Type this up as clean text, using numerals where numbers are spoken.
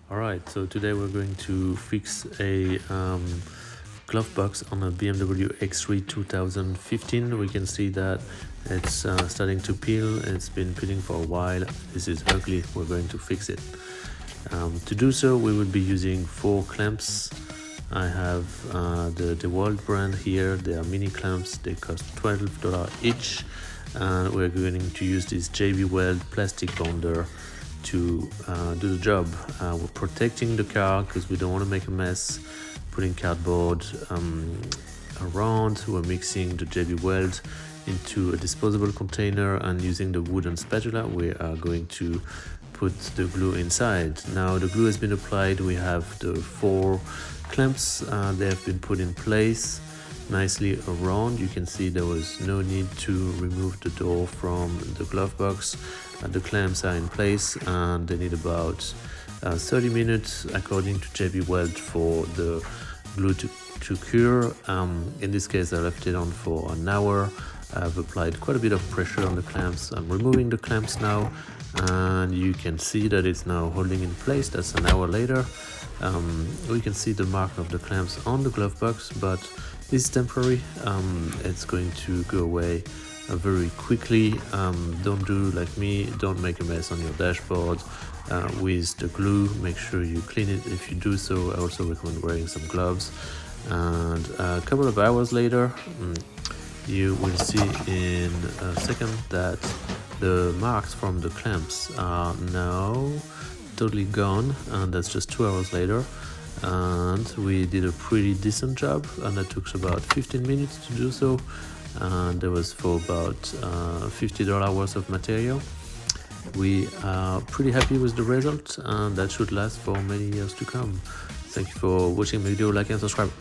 Alright, so today we're going to fix a glove box on a BMW X3 2015. We can see that it's starting to peel. It's been peeling for a while. This is ugly. We're going to fix it. To do so, we will be using 4 clamps. I have the DeWalt brand here. They are mini clamps. They cost $12 each. And we're going to use this JB Weld plastic bonder to do the job. We're protecting the car because we don't want to make a mess, putting cardboard around. We're mixing the JB Weld into a disposable container, and using the wooden spatula we are going to put the glue inside. Now the glue has been applied. We have the 4 clamps. They have been put in place nicely around. You can see there was no need to remove the door from the glove box. The clamps are in place and they need about 30 minutes according to JB Weld for the glue to cure. In this case I left it on for an hour. I've applied quite a bit of pressure on the clamps. I'm removing the clamps now and you can see that it's now holding in place. That's an hour later. We can see the mark of the clamps on the glove box, but this is temporary. It's going to go away very quickly. Don't do like me, don't make a mess on your dashboard with the glue. Make sure you clean it if you do so. I also recommend wearing some gloves. And a couple of hours later, you will see in a second that the marks from the clamps are now totally gone, and that's just 2 hours later. And we did a pretty decent job, and that took about 15 minutes to do so, and that was for about $50 worth of material. We are pretty happy with the result, and that should last for many years to come. Thank you for watching my video. Like and subscribe.